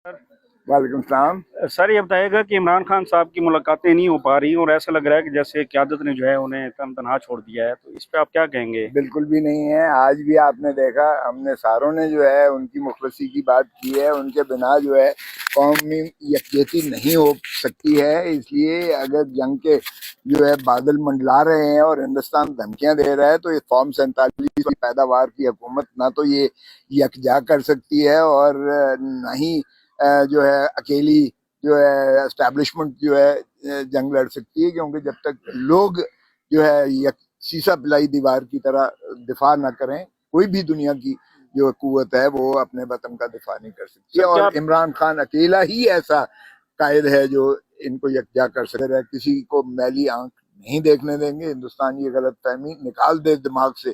वालेकुम सलाम। सर ये बताइएगा कि इमरान खान साहब की मुलाकातें नहीं हो पा रही और ऐसा लग रहा है कि जैसे क़यादत ने जो है उन्हें तन तनहा छोड़ दिया है, तो इस पे आप क्या कहेंगे? बिल्कुल भी नहीं है। आज भी आपने देखा, हमने सारों ने जो है उनकी मुखलसी की बात की है। उनके बिना जो है कौमी यकजहती नहीं हो सकती है। इसलिए अगर जंग के जो है बादल मंडला रहे हैं और हिंदुस्तान धमकियां दे रहा है, तो ये फॉर्म 47 की पैदावार की हुकूमत ना तो ये यकजा कर सकती है और न ही जो है अकेली जो है एस्टैब्लिशमेंट जो है जंग लड़ सकती है। क्योंकि जब तक लोग जो है शीशा पिलाई दीवार की तरह दिफा ना करें, कोई भी दुनिया की जो कुव्वत है वो अपने वतन का दिफा नहीं कर सकती है। सर क्या और इमरान खान अकेला ही ऐसा कायद है जो इनको यकजा कर सकता है। किसी को मैली आंख नहीं देखने देंगे। हिंदुस्तान ये गलत फहमी निकाल दे दिमाग से,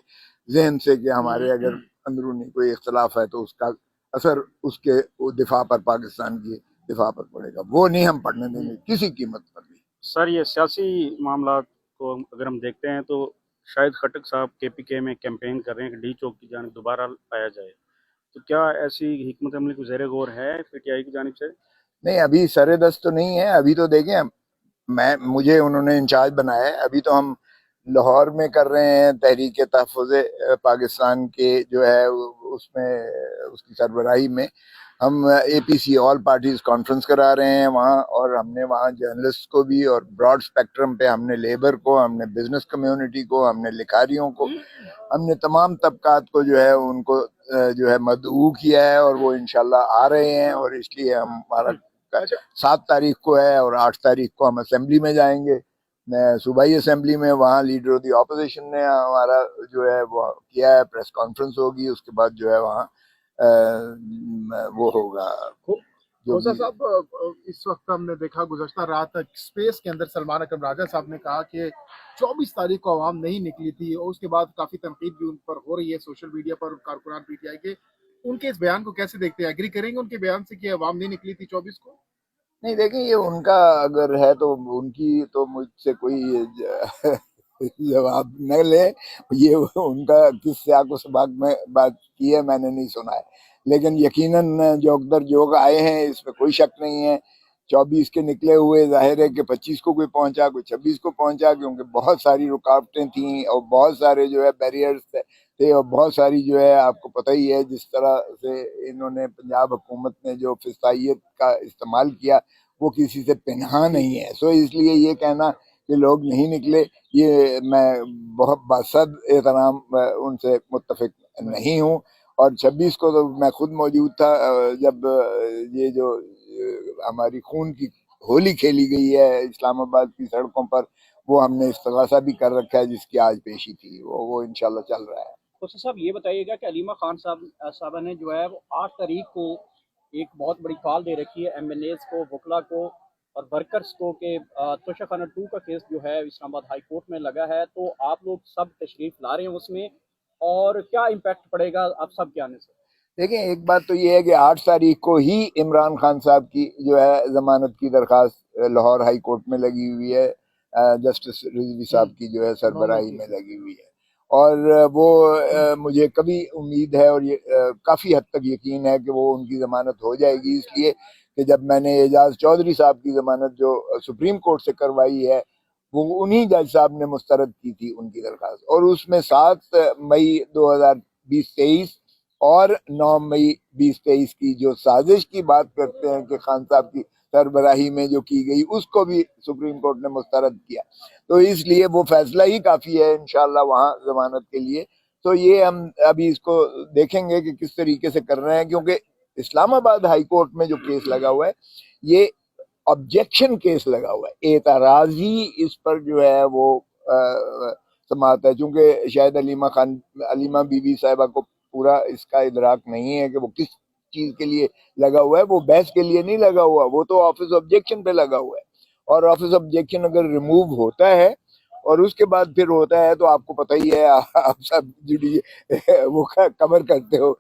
जहन से, कि हमारे अगर अंदरूनी कोई इख्तलाफ है तो उसका असर उसके दिफा पर, पाकिस्तान की दिफा पर पड़ेगा। वो नहीं हम पढ़ने देंगे किसी कीमत पर भी। सर ये सियासी मामला को अगर हम देखते हैं तो शायद खट्टक साहब केपीके में कैंपेन कर रहे हैं कि डी चौक की जानिब दोबारा लाया जाए, तो क्या ऐसी हिकमत अमली को ज़ेर गौर है पीटीआई की जानिब से? नहीं, अभी सरे दस्त तो नहीं है। अभी तो देखें, मुझे उन्होंने इंचार्ज बनाया है। अभी तो हम लाहौर में कर रहे हैं तहरीक तहफ़्फ़ुज़ पाकिस्तान के जो है उसमें, उसकी सरबराही में हम APC ऑल पार्टीज कॉन्फ्रेंस करा रहे हैं वहाँ। और हमने वहाँ जर्नलिस्ट को भी, और ब्रॉड स्पेक्ट्रम पे हमने लेबर को, हमने बिजनेस कम्युनिटी को, हमने लिखारियों को, हमने तमाम तबकात को जो है उनको जो है मदऊ किया है। और वो इंशाल्लाह आ रहे हैं। और इसलिए हमारा 7 तारीख को है और 8 तारीख को हम असेंबली में जाएंगे, सूबाई असेंबली में। वहाँ लीडर ऑफ द ऑपोजिशन ने हमारा जो है वो किया है, प्रेस कॉन्फ्रेंस होगी। उसके बाद जो है वहाँ वो होगा जो खोसा भी। साहब, इस वक्त हमने देखा गुज़श्ता रात स्पेस के अंदर सलमान अकरम राजा साहब ने कहा कि 24 तारीख को आवाम नहीं निकली थी, और उसके बाद काफी तनकीद भी उन पर हो रही है सोशल मीडिया पर कारकुनान पीटीआई के। उनके इस बयान को कैसे देखते हैं? एग्री करेंगे उनके बयान से कि आवाम नहीं निकली थी 24 को? नहीं, देखें, ये उनका अगर है तो उनकी तो मुझसे कोई जवाब न ले। ये उनका किस सियाक व सबाक में बात की है मैंने नहीं सुना है। लेकिन यकीनन जोगदर जोग आए हैं, इसमें कोई शक नहीं है। 24 के निकले हुए जाहिर है कि 25 को कोई पहुंचा, कोई 26 को पहुंचा, क्योंकि बहुत सारी रुकावटें थी और बहुत सारे जो है बैरियर्स थे। और बहुत सारी जो है, आपको पता ही है जिस तरह से इन्होंने, पंजाब हुकूमत ने जो फिसाइयत का इस्तेमाल किया, वो किसी से पनाह नहीं है। सो इसलिए ये कहना कि लोग नहीं निकले, ये मैं बहुत बासद एहतराम उनसे मुत्तफिक नहीं हूँ। और 26 को तो मैं खुद मौजूद था जब ये जो हमारी खून की होली खेली गई है इस्लामाबाद की सड़कों पर, वो हमने इस्तगासा भी कर रखा है, जिसकी आज पेशी थी। वो इंशाल्लाह चल रहा है। तो साहब ये बताइएगा कि अलीमा खान साहब ने जो है वो 8 तारीख को एक बहुत बड़ी कॉल दे रखी है MNAs को, वकला को और वर्कर्स को कि तोशाखाना 2 का केस जो है इस्लामाबाद हाई कोर्ट में लगा है, तो आप लोग सब तशरीफ ला रहे हैं उसमें, और क्या इम्पैक्ट पड़ेगा आप सब के आने से? देखिए, एक बात तो ये है कि 8 तारीख को ही इमरान खान साहब की जो है जमानत की दरखास्त लाहौर हाई कोर्ट में लगी हुई है, जस्टिस रिजवी साहब की जो है सरबराही में लगी हुई है। और वो मुझे कभी उम्मीद है और ये काफ़ी हद तक यकीन है कि वो उनकी ज़मानत हो जाएगी। इसलिए कि जब मैंने एजाज चौधरी साहब की ज़मानत जो सुप्रीम कोर्ट से करवाई है, वो उन्हीं जज साहब ने मुस्तरद की थी उनकी दरखास्त। और उसमें 7 मई 2020-23 और 9 मई 2023 की जो साजिश की बात करते हैं कि खान साहब की सरबराही में जो की गई, उसको भी सुप्रीम कोर्ट ने मुस्तरद किया। तो इसलिए वो फैसला ही काफ़ी है इंशाल्लाह वहाँ जमानत के लिए। तो ये हम अभी इसको देखेंगे कि किस तरीके से कर रहे हैं, क्योंकि इस्लामाबाद हाई कोर्ट में जो केस लगा हुआ है, ये ऑब्जेक्शन केस लगा हुआ है। एतराज़ी इस पर जो है वो समात है। चूंकि शायद अलीमा बीबी साहिबा को पूरा इसका इदराक नहीं है कि वो किस चीज के लिए लगा हुआ है। वो बहस के लिए नहीं लगा हुआ, वो तो ऑफिस ऑब्जेक्शन पे लगा हुआ है। और ऑफिस ऑब्जेक्शन अगर रिमूव होता है اور اس کے بعد پھر ہوتا ہے تو آپ کو پتہ ہی ہے، آپ سب وہ کور کرتے ہو،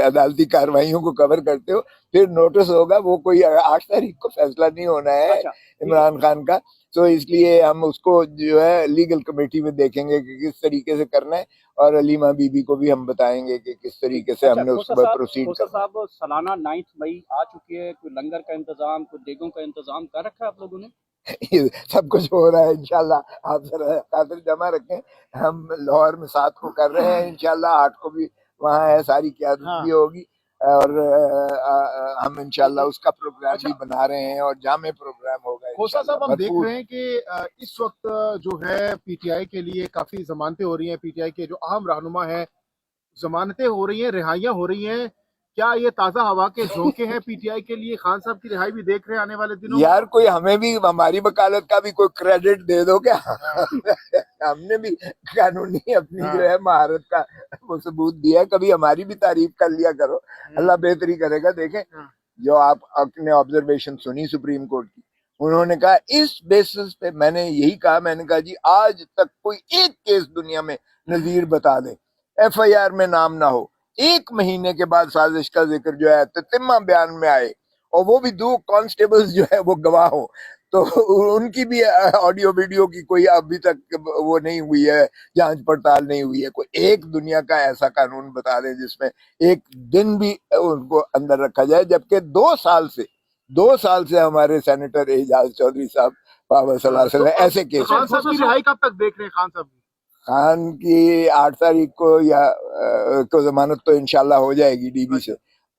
عدالتی کارروائیوں کو کور کرتے ہو، پھر نوٹس ہوگا، وہ کوئی 8 تاریخ کو فیصلہ نہیں ہونا ہے اچھا عمران خان کا، تو اس لیے ہم اس کو جو ہے لیگل کمیٹی میں دیکھیں گے کہ کس طریقے سے کرنا ہے، اور علیمہ بی بی کو بھی ہم بتائیں گے کہ کس طریقے سے اچھا ہم نے اس کھوسا پر صاحب پروسیڈ کھوسا کرنا ہے۔ صاحب سالانہ 9 مئی آ چکی ہے، کوئی لنگر کا انتظام، کوئی دیگوں کا انتظام کر رکھا ہے آپ لوگوں نے؟ سب کچھ ہو رہا ہے انشاءاللہ، آپ ذرا خاطر جمع رکھیں، ہم لاہور میں 7 کو کر رہے ہیں انشاءاللہ، 8 کو بھی وہاں ہے، ساری قیادت بھی ہوگی، اور ہم انشاءاللہ اس کا پروگرام بھی بنا رہے ہیں، اور جامع پروگرام ہوگا کھوسا انشاءاللہ صاحب ہم دیکھ بھرپور۔ رہے ہیں کہ اس وقت جو ہے پی ٹی آئی کے لیے کافی ضمانتیں ہو رہی ہیں، پی ٹی آئی کے جو اہم رہنما ہیں ضمانتیں ہو رہی ہیں، رہائیاں ہو رہی ہیں، کیا یہ تازہ ہوا کے جھونکے ہیں پی ٹی آئی کے لیے؟ خان صاحب کی رہائی بھی دیکھ رہے ہیں آنے والے دنوں میں؟ یار کوئی ہمیں بھی ہماری وکالت کا بھی کوئی کریڈٹ دے دو کیا، ہم نے بھی قانونی اپنی جو ہے مہارت کا وہ ثبوت دیا ہے، کبھی ہماری بھی تعریف کر لیا کرو، اللہ بہتری کرے گا۔ دیکھیں جو آپ نے آبزرویشن سنی سپریم کورٹ کی، انہوں نے کہا اس بیسس پہ، میں نے یہی کہا، میں نے کہا جی آج تک کوئی ایک کیس دنیا میں نظیر بتا دے، ایف آئی آر میں نام نہ ہو، 1 مہینے کے بعد سازش کا ذکر جو ہے تتمہ بیان میں آئے، اور وہ بھی 2 کانسٹیبلز جو ہے وہ گواہ ہوں، تو ان کی بھی آڈیو ویڈیو کی کوئی ابھی تک وہ نہیں ہوئی ہے، جانچ پڑتال نہیں ہوئی ہے، کوئی ایک دنیا کا ایسا قانون بتا دیں جس میں ایک دن بھی ان کو اندر رکھا جائے، جبکہ 2 سال سے ہمارے سینیٹر اعجاز چودھری صاحب پاور سلاسل ہیں ایسے کیس ہیں۔ خان صاحب کی رہائی کب تک دیکھ رہے ہیں خان صاحب کی؟ خان کی 8 تاریخ کو یا کو ضمانت تو انشاءاللہ ہو جائے گی ڈی بی سے،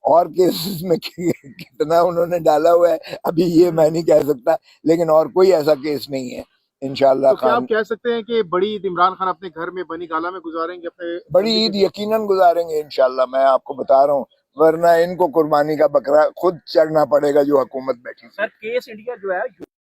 اور کیسز میں کتنا انہوں نے ڈالا ہوا ہے ابھی یہ میں نہیں کہہ سکتا، لیکن اور کوئی ایسا کیس نہیں ہے انشاءاللہ۔ تو کیا خان آپ کہہ سکتے ہیں کہ بڑی عید عمران خان اپنے گھر میں بنی گالہ میں گزاریں گے اپنے بڑی عید یقیناً گزاریں گے انشاءاللہ، میں آپ کو بتا رہا ہوں، ورنہ ان کو قربانی کا بکرا خود چڑھنا پڑے گا جو حکومت بیٹھی۔ سر کیس انڈیا جو ہے